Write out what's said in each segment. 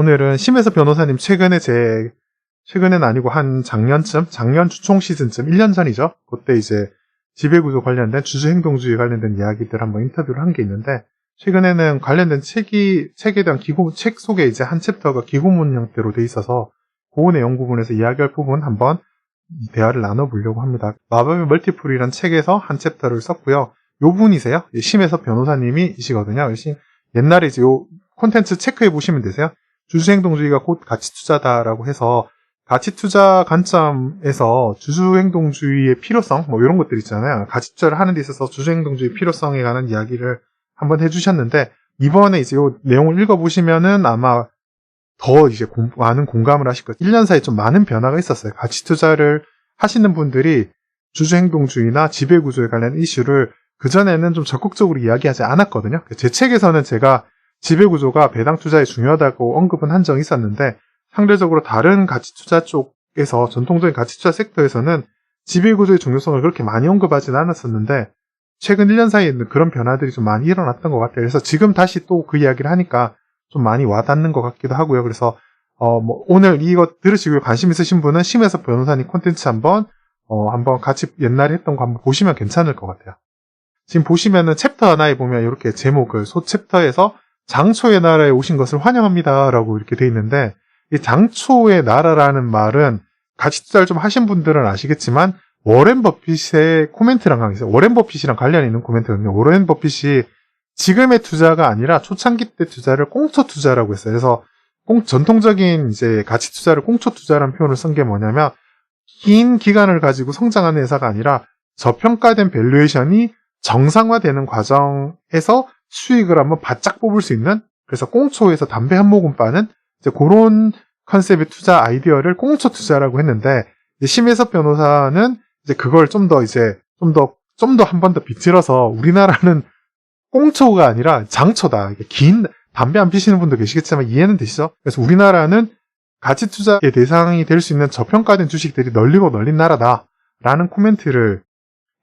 오늘은 심혜섭 변호사님 최근엔 아니고 한 작년 주총 시즌쯤, 1년 전이죠. 그때 이제 지배구조 관련된 주주행동주의 관련된 이야기들 한번 인터뷰를 한 게 있는데, 최근에는 관련된 책에 대한 책 속에 이제 한 챕터가 기고문 형태로 돼 있어서 그 내용 부분에서 이야기할 부분 한번 대화를 나눠보려고 합니다. 마법의 멀티플이라는 책에서 한 챕터를 썼고요. 요 분이세요. 심혜섭 변호사님이시거든요. 옛날에 이제 요 콘텐츠 체크해 보시면 되세요. 주주행동주의가 곧 가치투자다라고 해서 가치투자 관점에서 주주행동주의의 필요성 뭐 이런 것들 있잖아요. 가치투자를 하는 데 있어서 주주행동주의 필요성에 관한 이야기를 한번 해주셨는데, 이번에 이제 요 내용을 읽어보시면은 아마 더 이제 많은 공감을 하실 거예요. 1년 사이에 좀 많은 변화가 있었어요. 가치투자를 하시는 분들이 주주행동주의나 지배구조에 관련 이슈를 그전에는 좀 적극적으로 이야기하지 않았거든요. 제 책에서는 제가 지배구조가 배당투자에 중요하다고 언급은 한 적이 있었는데, 상대적으로 다른 가치투자 쪽에서 전통적인 가치투자 섹터에서는 지배구조의 중요성을 그렇게 많이 언급하지는 않았었는데, 최근 1년 사이에 그런 변화들이 좀 많이 일어났던 것 같아요. 그래서 지금 다시 또 그 이야기를 하니까 좀 많이 와닿는 것 같기도 하고요. 그래서 오늘 이거 들으시고 관심 있으신 분은 심혜섭 변호사님 콘텐츠 한번 같이 옛날에 했던 거 한번 보시면 괜찮을 것 같아요. 지금 보시면은 챕터 하나에 보면 이렇게 제목을 소 챕터에서 장초의 나라에 오신 것을 환영합니다 라고 이렇게 돼 있는데, 이 장초의 나라라는 말은 가치투자를 좀 하신 분들은 아시겠지만 워렌 버핏의 코멘트랑 강했어요. 워렌 버핏이랑 관련이 있는 코멘트거든요. 워렌 버핏이 지금의 투자가 아니라 초창기 때 투자를 꽁초 투자라고 했어요. 그래서 전통적인 이제 가치 투자를 꽁초 투자라는 표현을 쓴 게 뭐냐면, 긴 기간을 가지고 성장하는 회사가 아니라 저평가된 밸류에이션이 정상화되는 과정에서 수익을 한번 바짝 뽑을 수 있는, 그래서 꽁초에서 담배 한 모금 빠는 이제 그런 컨셉의 투자 아이디어를 꽁초 투자라고 했는데, 심혜섭 변호사는 이제 그걸 좀 더 한 번 더 비틀어서 우리나라는 꽁초가 아니라 장초다. 긴 담배 안 피시는 분도 계시겠지만 이해는 되시죠? 그래서 우리나라는 가치 투자의 대상이 될 수 있는 저평가된 주식들이 널리고 널린 나라다라는 코멘트를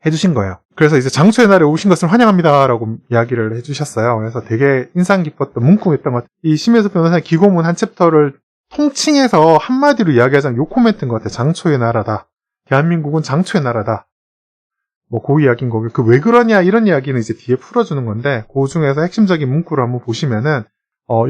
해주신 거예요. 그래서 이제 장초의 날에 오신 것을 환영합니다라고 이야기를 해주셨어요. 그래서 되게 인상 깊었던 문구였던 것 같아요. 이 심혜섭 변호사의 기고문 한 챕터를 통칭해서 한마디로 이야기하자면 요 코멘트인 것 같아요. 장초의 나라다. 대한민국은 장초의 나라다. 그 이야기인 거고, 왜 그러냐 이런 이야기는 이제 뒤에 풀어주는 건데, 그 중에서 핵심적인 문구를 한번 보시면은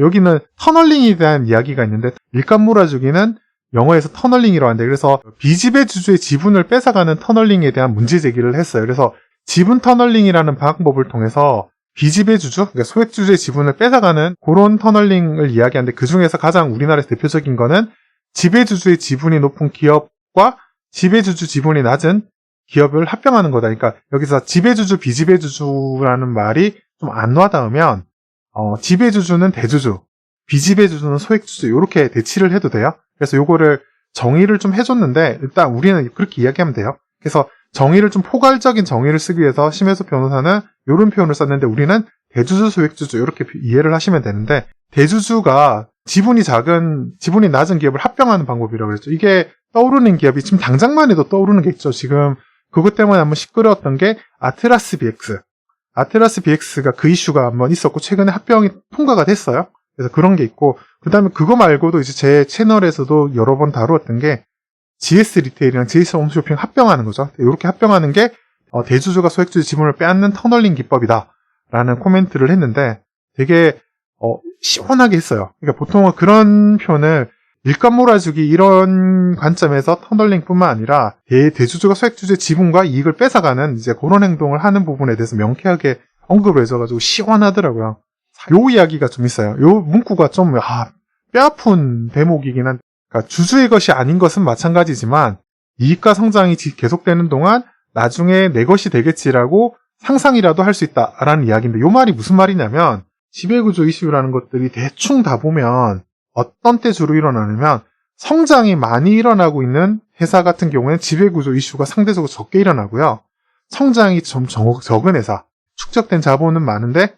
여기는 터널링에 대한 이야기가 있는데, 일감몰아주기는 영어에서 터널링이라고 하는데, 그래서 비지배주주의 지분을 뺏어가는 터널링에 대한 문제 제기를 했어요. 그래서 지분 터널링이라는 방법을 통해서 비지배주주, 그러니까 소액주주의 지분을 뺏어가는 그런 터널링을 이야기하는데, 그 중에서 가장 우리나라에서 대표적인 거는 지배주주의 지분이 높은 기업과 지배주주 지분이 낮은 기업을 합병하는 거다. 그러니까 여기서 지배주주, 비지배주주라는 말이 좀 안 와닿으면 지배주주는 대주주, 비지배주주는 소액주주 이렇게 대치를 해도 돼요. 그래서 요거를 정의를 좀 해줬는데, 일단 우리는 그렇게 이야기하면 돼요. 그래서 정의를 좀 포괄적인 정의를 쓰기 위해서 심혜섭 변호사는 이런 표현을 썼는데, 우리는 대주주, 소액주주 이렇게 이해를 하시면 되는데, 대주주가 지분이 낮은 기업을 합병하는 방법이라고 그랬죠. 이게 떠오르는 기업이 지금 당장만 해도 떠오르는 게 있죠. 지금 그것 때문에 한번 시끄러웠던 게 아트라스 BX. 아트라스 BX가 그 이슈가 한번 있었고, 최근에 합병이 통과가 됐어요. 그래서 그런 게 있고, 그 다음에 그거 말고도 이제 제 채널에서도 여러 번 다루었던 게 GS 리테일이랑 GS 홈쇼핑 합병하는 거죠. 이렇게 합병하는 게 대주주가 소액주주 지분을 빼앗는 터널링 기법이다 라는 코멘트를 했는데, 되게 시원하게 했어요. 그러니까 보통은 그런 표현을 일감 몰아주기 이런 관점에서 터널링뿐만 아니라 대주주가 소액주주의 지분과 이익을 뺏어가는 이제 그런 행동을 하는 부분에 대해서 명쾌하게 언급을 해줘가지고 시원하더라고요. 요 이야기가 좀 있어요. 요 문구가 좀 뼈아픈 대목이긴 한데, 그러니까 주주의 것이 아닌 것은 마찬가지지만 이익과 성장이 계속되는 동안 나중에 내 것이 되겠지라고 상상이라도 할 수 있다라는 이야기인데, 요 말이 무슨 말이냐면, 지배구조 이슈라는 것들이 대충 다 보면 어떤 때 주로 일어나냐면, 성장이 많이 일어나고 있는 회사 같은 경우에는 지배구조 이슈가 상대적으로 적게 일어나고요. 성장이 좀 적은 회사, 축적된 자본은 많은데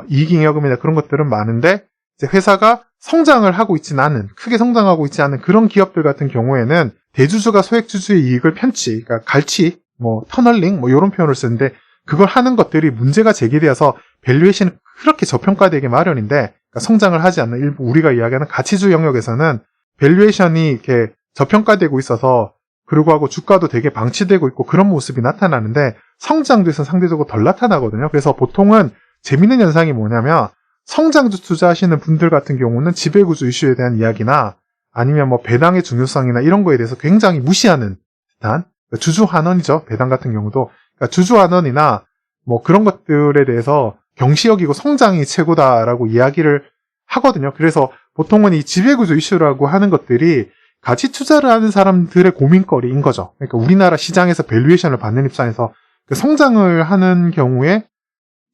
이익잉여금이나 그런 것들은 많은데, 이제 회사가 성장을 하고 있지는 않은, 크게 성장하고 있지 않은 그런 기업들 같은 경우에는 대주주가 소액주주의 이익을 그러니까 갈취, 터널링, 이런 표현을 쓰는데, 그걸 하는 것들이 문제가 제기되어서 밸류에이션이 그렇게 저평가되기 마련인데, 그러니까 성장을 하지 않는 일부 우리가 이야기하는 가치주 영역에서는 밸류에이션이 이렇게 저평가되고 있어서 그러고 하고 주가도 되게 방치되고 있고 그런 모습이 나타나는데 성장주에서는 상대적으로 덜 나타나거든요. 그래서 보통은 재밌는 현상이 뭐냐면 성장주 투자하시는 분들 같은 경우는 지배구조 이슈에 대한 이야기나 아니면 뭐 배당의 중요성이나 이런 거에 대해서 굉장히 무시하는 듯한 주주 환원이죠. 배당 같은 경우도 그러니까 주주 환원이나 뭐 그런 것들에 대해서 경시 여기고 성장이 최고다라고 이야기를 하거든요. 그래서 보통은 이 지배구조 이슈라고 하는 것들이 가치 투자를 하는 사람들의 고민거리인 거죠. 그러니까 우리나라 시장에서 밸류에이션을 받는 입장에서 그 성장을 하는 경우에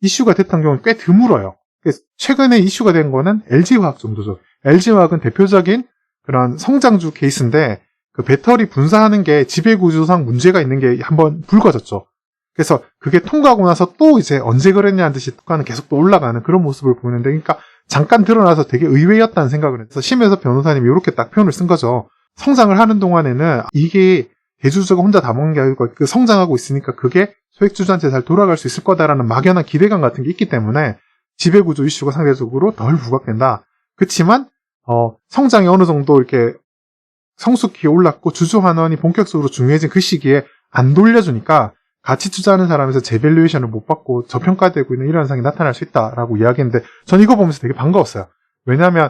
이슈가 됐던 경우는 꽤 드물어요. 최근에 이슈가 된 거는 LG화학 정도죠. LG화학은 대표적인 그런 성장주 케이스인데 그 배터리 분사하는 게 지배구조상 문제가 있는 게 한번 불거졌죠. 그래서 그게 통과하고 나서 또 이제 언제 그랬냐는 듯이 주가는 계속 또 올라가는 그런 모습을 보이는데 그러니까 잠깐 드러나서 되게 의외였다는 생각을 해서 심해서 변호사님이 이렇게 딱 표현을 쓴 거죠. 성장을 하는 동안에는 이게 대주주가 혼자 다 먹는 게 아니고 그 성장하고 있으니까 그게 소액주주한테 잘 돌아갈 수 있을 거다라는 막연한 기대감 같은 게 있기 때문에 지배구조 이슈가 상대적으로 덜 부각된다. 그렇지만 성장이 어느 정도 이렇게 성숙기에 올랐고 주주 환원이 본격적으로 중요해진 그 시기에 안 돌려주니까 가치 투자하는 사람에서 재밸류에이션을 못 받고 저평가되고 있는 이런 현상이 나타날 수 있다라고 이야기했는데 전 이거 보면서 되게 반가웠어요. 왜냐하면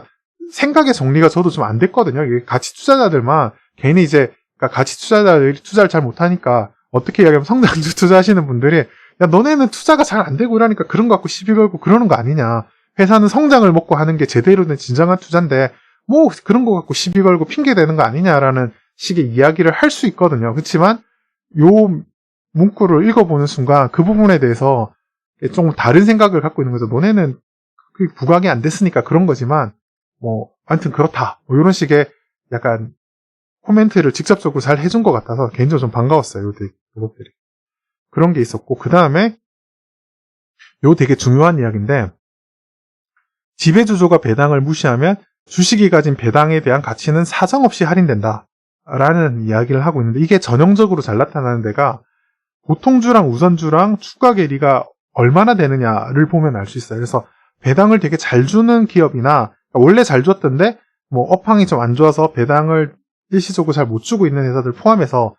생각의 정리가 저도 좀 안 됐거든요. 이게 가치 투자자들만 괜히 이제 그러니까 가치 투자자들이 투자를 잘 못하니까 어떻게 이야기하면 성장주 투자하시는 분들이 야 너네는 투자가 잘 안 되고 이러니까 그런 거 갖고 시비 걸고 그러는 거 아니냐. 회사는 성장을 먹고 하는 게 제대로 된 진정한 투자인데 뭐 그런 거 갖고 시비 걸고 핑계 대는 거 아니냐라는 식의 이야기를 할 수 있거든요. 그렇지만 요 문구를 읽어보는 순간 그 부분에 대해서 좀 다른 생각을 갖고 있는 거죠. 너네는 그게 부각이 안 됐으니까 그런 거지만 뭐 아무튼 그렇다. 뭐 이런 식의 약간 코멘트를 직접적으로 잘 해준 것 같아서 개인적으로 좀 반가웠어요. 요것들이. 그런 게 있었고 그 다음에 요 되게 중요한 이야기인데 지배주주가 배당을 무시하면 주식이 가진 배당에 대한 가치는 사정없이 할인된다. 라는 이야기를 하고 있는데 이게 전형적으로 잘 나타나는 데가 보통주랑 우선주랑 주가 괴리가 얼마나 되느냐를 보면 알 수 있어요. 그래서 배당을 되게 잘 주는 기업이나 원래 잘 줬던데 뭐 업황이 좀 안 좋아서 배당을 일시적으로 잘 못 주고 있는 회사들 포함해서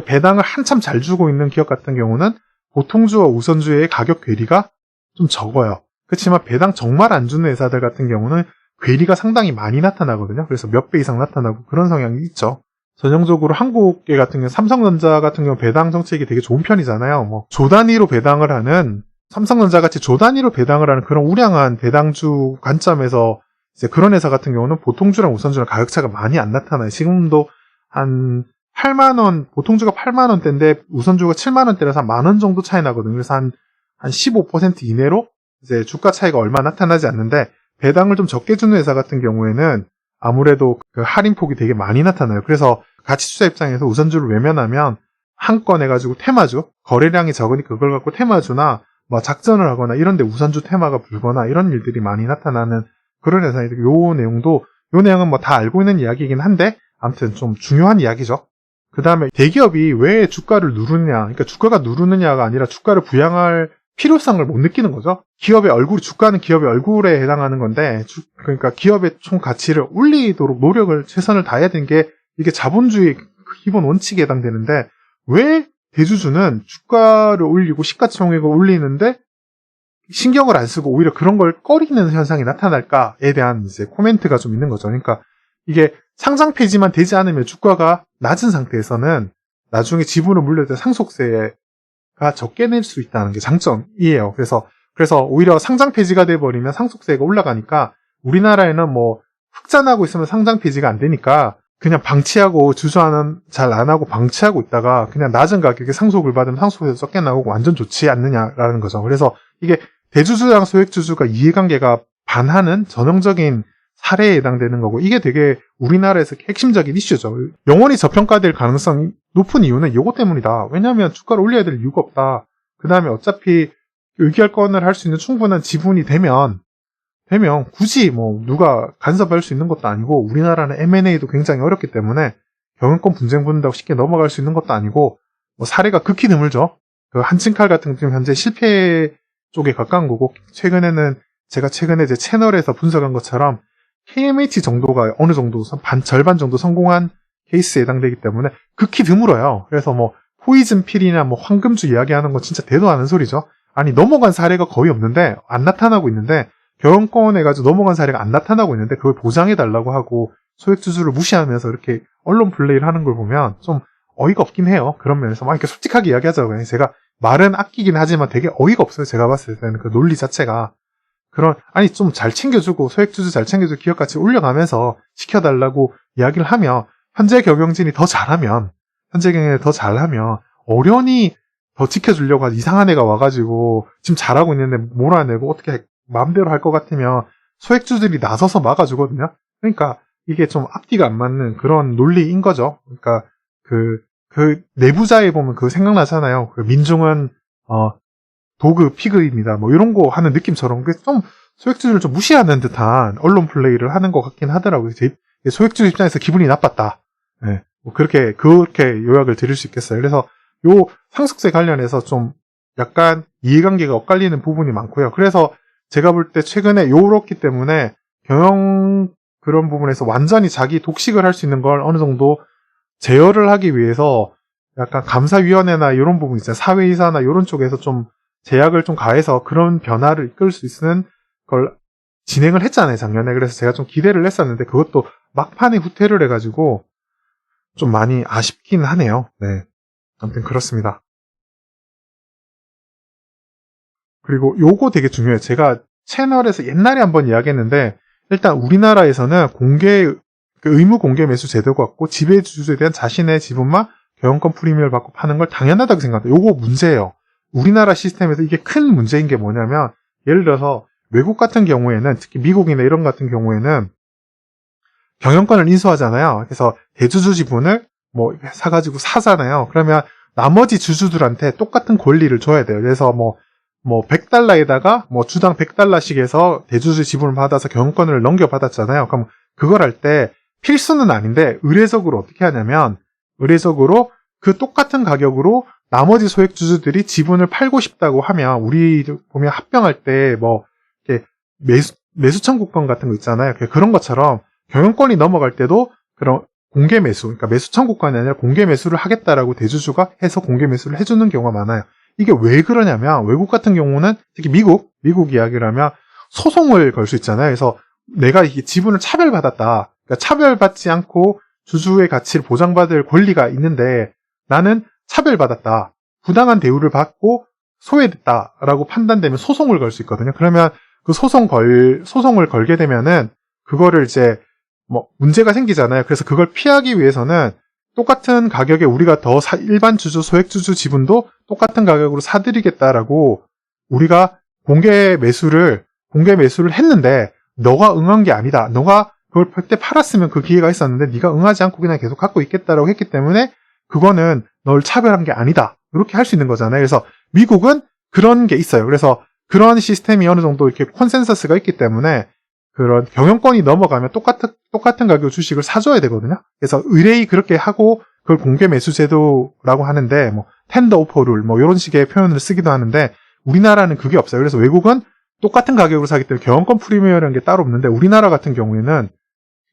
배당을 한참 잘 주고 있는 기업 같은 경우는 보통주와 우선주의 가격 괴리가 좀 적어요. 그렇지만 배당 정말 안 주는 회사들 같은 경우는 괴리가 상당히 많이 나타나거든요. 그래서 몇 배 이상 나타나고 그런 성향이 있죠. 전형적으로 한국계 같은 경우 삼성전자 같은 경우 배당 정책이 되게 좋은 편이잖아요. 뭐 조 단위로 배당을 하는 삼성전자 같이 조 단위로 배당을 하는 그런 우량한 배당주 관점에서 이제 그런 회사 같은 경우는 보통주랑 우선주랑 가격차가 많이 안 나타나요. 지금도 한 8만 원, 보통주가 8만 원대인데 우선주가 7만 원대라서 한 만 원 정도 차이 나거든요. 그래서 한 15% 이내로 이제 주가 차이가 얼마 나타나지 않는데 배당을 좀 적게 주는 회사 같은 경우에는 아무래도 그 할인폭이 되게 많이 나타나요. 그래서 가치투자 입장에서 우선주를 외면하면 한 건 해가지고 테마주, 거래량이 적으니까 그걸 갖고 테마주나 뭐 작전을 하거나 이런데 우선주 테마가 불거나 이런 일들이 많이 나타나는 그런 회사인데 요 내용은 뭐 다 알고 있는 이야기이긴 한데 아무튼 좀 중요한 이야기죠. 그 다음에 대기업이 왜 주가를 누르느냐, 그러니까 주가가 누르느냐가 아니라 주가를 부양할 필요성을 못 느끼는 거죠. 기업의 얼굴, 주가는 기업의 얼굴에 해당하는 건데, 그러니까 기업의 총 가치를 올리도록 노력을 최선을 다해야 되는 게 이게 자본주의 기본 원칙에 해당되는데, 왜 대주주는 주가를 올리고 시가총액을 올리는데 신경을 안 쓰고 오히려 그런 걸 꺼리는 현상이 나타날까에 대한 이제 코멘트가 좀 있는 거죠. 그러니까 이게 상장 폐지만 되지 않으면 주가가 낮은 상태에서는 나중에 지분을 물려줄 때 상속세가 적게 낼 수 있다는 게 장점이에요. 그래서 오히려 상장 폐지가 돼버리면 상속세가 올라가니까 우리나라에는 뭐 흑자나고 있으면 상장 폐지가 안 되니까 그냥 방치하고 주주환원 잘 안 하고 방치하고 있다가 그냥 낮은 가격에 상속을 받으면 상속세도 적게 나오고 완전 좋지 않느냐라는 거죠. 그래서 이게 대주주랑 소액주주가 이해관계가 반하는 전형적인 사례에 해당되는 거고 이게 되게 우리나라에서 핵심적인 이슈죠. 영원히 저평가될 가능성이 높은 이유는 이것 때문이다. 왜냐하면 주가를 올려야 될 이유가 없다. 그 다음에 어차피 의결권을 할 수 있는 충분한 지분이 되면 굳이 뭐 누가 간섭할 수 있는 것도 아니고 우리나라는 M&A도 굉장히 어렵기 때문에 경영권 분쟁 붙는다고 쉽게 넘어갈 수 있는 것도 아니고 뭐 사례가 극히 드물죠. 그 한층칼 같은 경우 현재 실패 쪽에 가까운 거고 최근에는 제가 최근에 제 채널에서 분석한 것처럼 KMH 정도가 어느 정도 절반 정도 성공한 케이스에 해당되기 때문에 극히 드물어요. 그래서 뭐 포이즌 필이나 뭐 황금주 이야기하는 건 진짜 대도 않은 소리죠. 아니 넘어간 사례가 거의 없는데 안 나타나고 있는데 경영권 해가지고 넘어간 사례가 안 나타나고 있는데 그걸 보장해달라고 하고 소액주주를 무시하면서 이렇게 언론 플레이를 하는 걸 보면 좀 어이가 없긴 해요. 그런 면에서 막 이렇게 솔직하게 이야기하자고요. 제가 말은 아끼긴 하지만 되게 어이가 없어요. 제가 봤을 때는 그 논리 자체가 아니 좀 잘 챙겨주고 소액주주 잘 챙겨주고 기업 가치 올려가면서 시켜달라고 이야기를 하면 현재 경영진이 더 잘하면 어련히 더 지켜주려고 하지 이상한 애가 와가지고 지금 잘하고 있는데 몰아내고 어떻게 마음대로 할 것 같으면 소액주들이 나서서 막아주거든요. 그러니까 이게 좀 앞뒤가 안 맞는 그런 논리인 거죠. 그러니까 그 내부자에 보면 그거 생각나잖아요. 그 민중은 도그 피그입니다. 뭐 이런 거 하는 느낌처럼 좀 소액주주를 좀 무시하는 듯한 언론 플레이를 하는 것 같긴 하더라고요. 소액주주 입장에서 기분이 나빴다. 네, 뭐 그렇게 요약을 드릴 수 있겠어요. 그래서 요 상속세 관련해서 좀 약간 이해관계가 엇갈리는 부분이 많고요. 그래서 제가 볼 때 최근에 요렇기 때문에 경영 그런 부분에서 완전히 자기 독식을 할 수 있는 걸 어느 정도 제어를 하기 위해서 약간 감사위원회나 이런 부분 있잖아요. 사회이사나 이런 쪽에서 좀 제약을 좀 가해서 그런 변화를 이끌 수 있는 걸 진행을 했잖아요, 작년에. 그래서 제가 좀 기대를 했었는데 그것도 막판에 후퇴를 해가지고 좀 많이 아쉽긴 하네요. 네. 아무튼 그렇습니다. 그리고 요거 되게 중요해요. 제가 채널에서 옛날에 한번 이야기했는데 일단 우리나라에서는 의무 공개 매수 제도가 없고 지배주주에 대한 자신의 지분만 경영권 프리미엄을 받고 파는 걸 당연하다고 생각해요. 요거 문제예요. 우리나라 시스템에서 이게 큰 문제인 게 뭐냐면 예를 들어서 외국 같은 경우에는 특히 미국이나 이런 같은 경우에는 경영권을 인수하잖아요. 그래서 대주주 지분을 뭐 사가지고 사잖아요. 그러면 나머지 주주들한테 똑같은 권리를 줘야 돼요. 그래서 뭐 100달러에다가 뭐 주당 100달러씩 해서 대주주 지분을 받아서 경영권을 넘겨받았잖아요. 그럼 그걸 할 때 필수는 아닌데 의례적으로 어떻게 하냐면 의례적으로 그 똑같은 가격으로 나머지 소액주주들이 지분을 팔고 싶다고 하면 우리 보면 합병할 때 뭐 매수 청구권 같은 거 있잖아요. 그런 것처럼 경영권이 넘어갈 때도 그런 공개 매수, 그러니까 매수 청구권이 아니라 공개 매수를 하겠다라고 대주주가 해서 공개 매수를 해주는 경우가 많아요. 이게 왜 그러냐면 외국 같은 경우는 특히 미국 이야기를 하면 소송을 걸 수 있잖아요. 그래서 내가 이 지분을 차별받았다. 그러니까 차별받지 않고 주주의 가치를 보장받을 권리가 있는데 나는 차별받았다. 부당한 대우를 받고 소외됐다라고 판단되면 소송을 걸 수 있거든요. 그러면 그 소송을 걸게 되면은 그거를 이제 뭐 문제가 생기잖아요. 그래서 그걸 피하기 위해서는 똑같은 가격에 우리가 일반 주주, 소액주주 지분도 똑같은 가격으로 사드리겠다라고 우리가 공개 매수를 했는데 너가 응한 게 아니다. 너가 그걸 그때 팔았으면 그 기회가 있었는데 네가 응하지 않고 그냥 계속 갖고 있겠다라고 했기 때문에 그거는 널 차별한 게 아니다. 이렇게 할 수 있는 거잖아요. 그래서 미국은 그런 게 있어요. 그래서 그런 시스템이 어느 정도 이렇게 콘센서스가 있기 때문에 그런 경영권이 넘어가면 똑같은 가격 주식을 사줘야 되거든요. 그래서 의뢰이 그렇게 하고 그걸 공개 매수 제도라고 하는데 뭐 텐더 오퍼 룰 뭐 이런 식의 표현을 쓰기도 하는데 우리나라는 그게 없어요. 그래서 외국은 똑같은 가격으로 사기 때문에 경영권 프리미엄이라는 게 따로 없는데 우리나라 같은 경우에는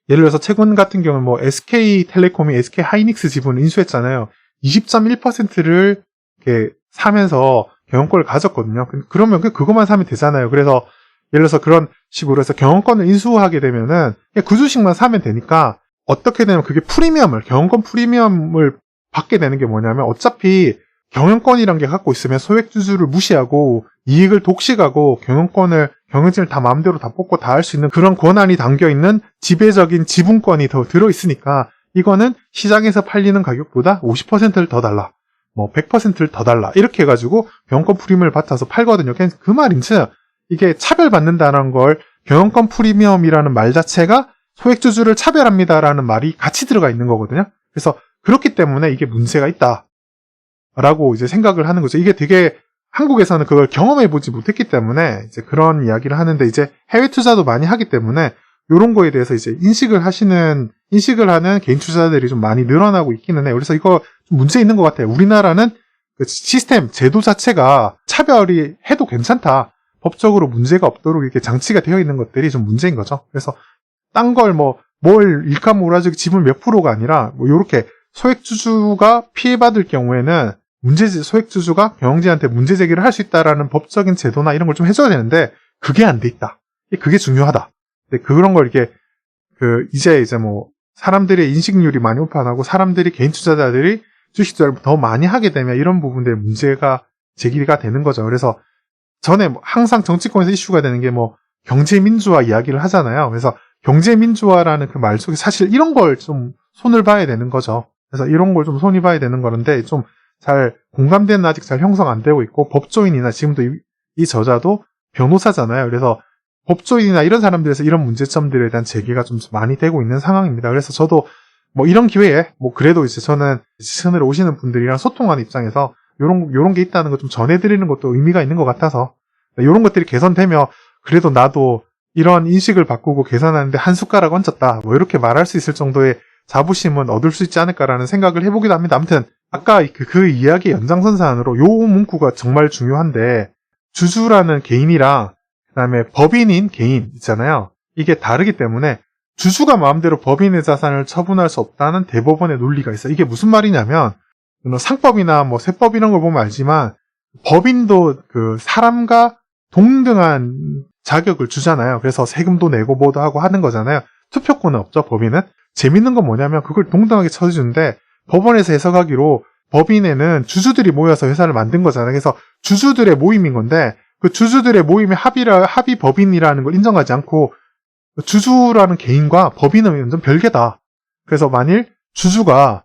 예를 들어서 최근 같은 경우는 뭐 SK텔레콤이 SK하이닉스 지분을 인수했잖아요. 20.1%를 이렇게 사면서 경영권을 가졌거든요. 그러면 그것만 사면 되잖아요. 그래서 예를 들어서 그런 식으로 해서 경영권을 인수하게 되면은 그냥 그 주식만 사면 되니까 어떻게 되면 그게 경영권 프리미엄을 받게 되는 게 뭐냐면 어차피 경영권이란 게 갖고 있으면 소액주주를 무시하고 이익을 독식하고 경영진을 다 마음대로 다 뽑고 다 할 수 있는 그런 권한이 담겨있는 지배적인 지분권이 더 들어있으니까 이거는 시장에서 팔리는 가격보다 50%를 더 달라. 뭐 100%를 더 달라. 이렇게 해가지고 경영권 프리미엄을 받아서 팔거든요. 그 말인즉 이게 차별받는다는 걸 경영권 프리미엄이라는 말 자체가 소액주주를 차별합니다라는 말이 같이 들어가 있는 거거든요. 그래서 그렇기 때문에 이게 문제가 있다라고 이제 생각을 하는 거죠. 이게 되게 한국에서는 그걸 경험해보지 못했기 때문에 이제 그런 이야기를 하는데 이제 해외 투자도 많이 하기 때문에 이런 거에 대해서 이제 인식을 하는 개인 투자자들이 좀 많이 늘어나고 있기는 해요. 그래서 이거 좀 문제 있는 것 같아요. 우리나라는 그 시스템, 제도 자체가 차별이 해도 괜찮다. 법적으로 문제가 없도록 이렇게 장치가 되어 있는 것들이 좀 문제인 거죠. 그래서 딴 걸 뭘 일카모라지 지분 몇 프로가 아니라 요렇게 소액주주가 피해받을 경우에는 소액주주가 경영진한테 문제 제기를 할 수 있다라는 법적인 제도나 이런 걸 좀 해줘야 되는데 그게 안 돼 있다. 그게 중요하다. 근데 그런 걸 이렇게 이제 사람들의 인식률이 많이 오판하고 사람들이 개인 투자자들이 주식 투자를 더 많이 하게 되면 이런 부분들의 문제가 제기가 되는 거죠. 그래서 전에 항상 정치권에서 이슈가 되는 게 경제민주화 이야기를 하잖아요. 그래서 경제민주화라는 그 말 속에 사실 이런 걸 좀 손을 봐야 되는 거죠. 그래서 이런 걸 좀 손이 봐야 되는 거는데 좀 잘 공감대는 아직 잘 형성 안 되고 있고 법조인이나 지금도 이 저자도 변호사잖아요. 그래서 법조인이나 이런 사람들에서 이런 문제점들에 대한 제기가 좀 많이 되고 있는 상황입니다. 그래서 저도 이런 기회에 그래도 이제 저는 시선으로 오시는 분들이랑 소통하는 입장에서 요런 게 있다는 거 좀 전해드리는 것도 의미가 있는 것 같아서 요런 것들이 개선되면 그래도 나도 이런 인식을 바꾸고 개선하는데 한 숟가락 얹었다 이렇게 말할 수 있을 정도의 자부심은 얻을 수 있지 않을까라는 생각을 해보기도 합니다. 아무튼 아까 그 이야기 연장선상으로 요 문구가 정말 중요한데 주주라는 개인이랑 그다음에 법인인 개인 있잖아요. 이게 다르기 때문에 주주가 마음대로 법인의 자산을 처분할 수 없다는 대법원의 논리가 있어요. 이게 무슨 말이냐면 상법이나 세법 이런 걸 보면 알지만 법인도 사람과 동등한 자격을 주잖아요. 그래서 세금도 내고 뭐도 하고 하는 거잖아요. 투표권은 없죠, 법인은. 재밌는 건 뭐냐면 그걸 동등하게 쳐주는데 법원에서 해석하기로 법인에는 주주들이 모여서 회사를 만든 거잖아요. 그래서 주주들의 모임인 건데 그 주주들의 모임의 합의 법인이라는 걸 인정하지 않고 주주라는 개인과 법인은 완전 별개다. 그래서 만일 주주가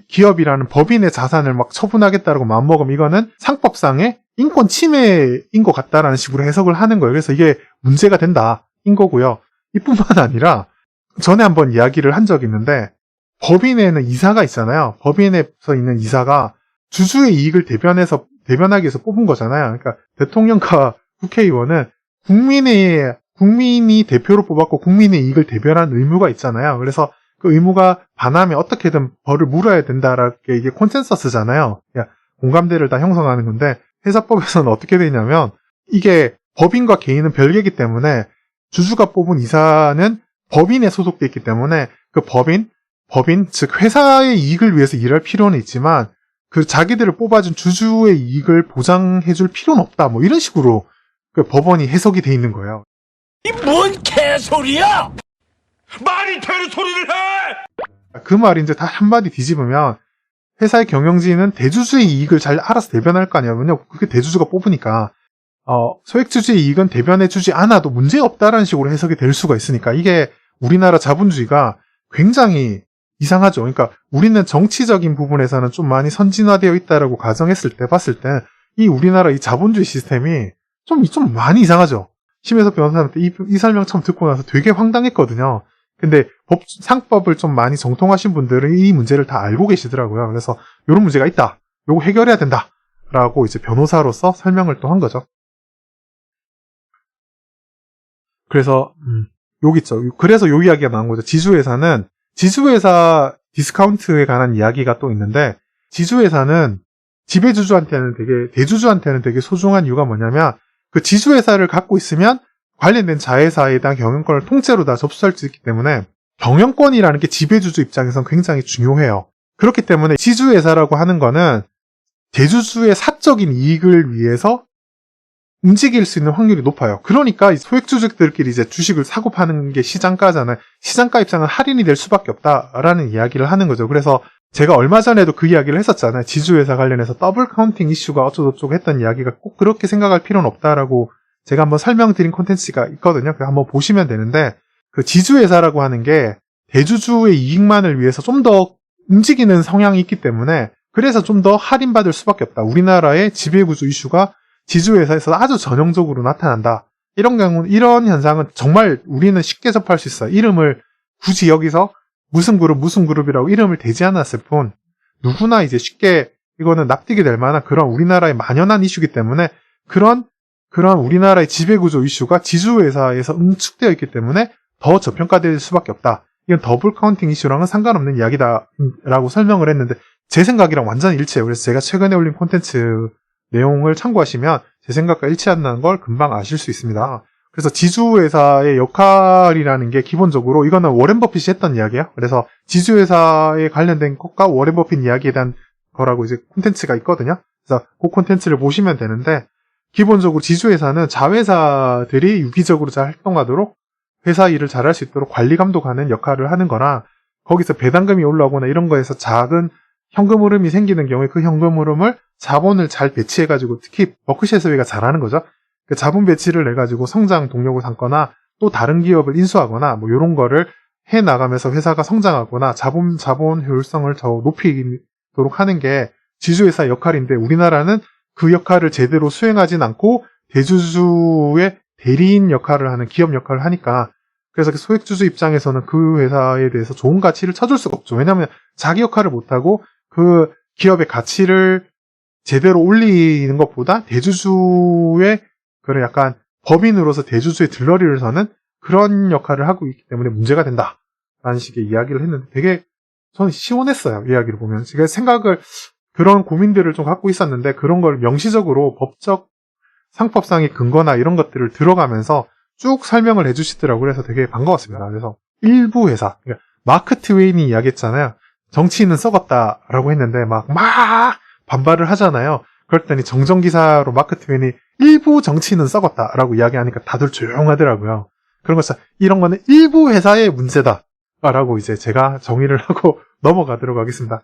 기업이라는 법인의 자산을 처분하겠다라고 마음먹으면 이거는 상법상의 인권 침해인 것 같다라는 식으로 해석을 하는 거예요. 그래서 이게 문제가 된다인 거고요. 이뿐만 아니라 전에 한번 이야기를 한 적이 있는데 법인에는 이사가 있잖아요. 법인에서 있는 이사가 주주의 이익을 대변하기 위해서 뽑은 거잖아요. 그러니까 대통령과 국회의원은 국민이 대표로 뽑았고 국민의 이익을 대변하는 의무가 있잖아요. 그래서 그 의무가 반하면 어떻게든 벌을 물어야 된다라는 게 이게 콘센서스잖아요. 그러니까 공감대를 다 형성하는 건데 회사법에서는 어떻게 되냐면 이게 법인과 개인은 별개이기 때문에 주주가 뽑은 이사는 법인에 소속돼 있기 때문에 그 법인 즉 회사의 이익을 위해서 일할 필요는 있지만 그 자기들을 뽑아준 주주의 이익을 보장해줄 필요는 없다. 이런 식으로 그 법원이 해석이 돼 있는 거예요. 이 뭔 개소리야! 말이 되는 소리를 해! 그 말이 이제 다 한마디 뒤집으면 회사의 경영진은 대주주의 이익을 잘 알아서 대변할 거 아니야. 왜냐면 그게 대주주가 뽑으니까 소액주주의 이익은 대변해주지 않아도 문제없다라는 식으로 해석이 될 수가 있으니까 이게 우리나라 자본주의가 굉장히 이상하죠. 그러니까 우리는 정치적인 부분에서는 좀 많이 선진화되어 있다라고 가정했을 때 봤을 때 이 우리나라 이 자본주의 시스템이 좀 많이 이상하죠. 심혜섭 변호사한테 이 설명 처음 듣고 나서 되게 황당했거든요. 근데 상법을 좀 많이 정통하신 분들은 이 문제를 다 알고 계시더라고요. 그래서 이런 문제가 있다. 요거 해결해야 된다. 라고 이제 변호사로서 설명을 또 한 거죠. 그래서 여기 있죠. 그래서 요 이야기가 나온 거죠. 지주회사 디스카운트에 관한 이야기가 또 있는데 지주회사는 대주주한테는 되게 소중한 이유가 뭐냐면 그 지주회사를 갖고 있으면 관련된 자회사에 대한 경영권을 통째로 다 접수할 수 있기 때문에 경영권이라는 게 지배주주 입장에선 굉장히 중요해요. 그렇기 때문에 지주회사라고 하는 거는 대주주의 사적인 이익을 위해서 움직일 수 있는 확률이 높아요. 그러니까 소액주주들끼리 이제 주식을 사고 파는 게 시장가잖아요. 시장가 입장은 할인이 될 수밖에 없다라는 이야기를 하는 거죠. 그래서 제가 얼마 전에도 그 이야기를 했었잖아요. 지주회사 관련해서 더블 카운팅 이슈가 어쩌고저쩌고 했던 이야기가 꼭 그렇게 생각할 필요는 없다라고 제가 한번 설명드린 콘텐츠가 있거든요. 그거 한번 보시면 되는데 그 지주회사라고 하는 게 대주주의 이익만을 위해서 좀 더 움직이는 성향이 있기 때문에 그래서 좀 더 할인받을 수밖에 없다. 우리나라의 지배구조 이슈가 지주회사에서 아주 전형적으로 나타난다. 이런 현상은 정말 우리는 쉽게 접할 수 있어요. 이름을 굳이 여기서 무슨 그룹이라고 이름을 대지 않았을 뿐 누구나 이제 쉽게 이거는 납득이 될 만한 그런 우리나라의 만연한 이슈이기 때문에 그런 우리나라의 지배구조 이슈가 지주회사에서 응축되어 있기 때문에 더 저평가될 수밖에 없다. 이건 더블 카운팅 이슈랑은 상관없는 이야기다라고 설명을 했는데 제 생각이랑 완전히 일치해요. 그래서 제가 최근에 올린 콘텐츠를 내용을 참고하시면 제 생각과 일치한다는 걸 금방 아실 수 있습니다. 그래서 지주회사의 역할이라는 게 기본적으로 이거는 워렌 버핏이 했던 이야기예요. 그래서 지주회사에 관련된 것과 워렌 버핏 이야기에 대한 거라고 이제 콘텐츠가 있거든요. 그래서 그 콘텐츠를 보시면 되는데 기본적으로 지주회사는 자회사들이 유기적으로 잘 활동하도록 회사 일을 잘할 수 있도록 관리 감독하는 역할을 하는 거나 거기서 배당금이 올라오거나 이런 거에서 작은 현금 흐름이 생기는 경우에 그 현금 흐름을 자본을 잘 배치해가지고 특히 버크셔 해서웨이가 잘하는 거죠. 그 자본 배치를 해가지고 성장 동력을 삼거나 또 다른 기업을 인수하거나 뭐 이런 거를 해 나가면서 회사가 성장하거나 자본 효율성을 더 높이도록 하는 게 지주회사 역할인데 우리나라는 그 역할을 제대로 수행하진 않고 대주주의 대리인 역할을 하는 기업 역할을 하니까 그래서 소액주주 입장에서는 그 회사에 대해서 좋은 가치를 쳐줄 수가 없죠. 왜냐하면 자기 역할을 못하고 그 기업의 가치를 제대로 올리는 것보다 대주주의 그런 약간 법인으로서 대주주의 들러리를 서는 그런 역할을 하고 있기 때문에 문제가 된다라는 식의 이야기를 했는데 되게 저는 시원했어요. 이야기를 보면. 제가 그런 고민들을 좀 갖고 있었는데 그런 걸 명시적으로 법적 상법상의 근거나 이런 것들을 들어가면서 쭉 설명을 해주시더라고요. 그래서 되게 반가웠습니다. 그래서 일부 회사, 그러니까 마크 트웨인이 이야기했잖아요. 정치인은 썩었다라고 했는데 막 반발을 하잖아요. 그랬더니 정정기사로 마크 트웨인이 일부 정치인은 썩었다라고 이야기하니까 다들 조용하더라고요. 그런 것처럼 이런 거는 일부 회사의 문제다라고 이제 제가 정의를 하고 넘어가도록 하겠습니다.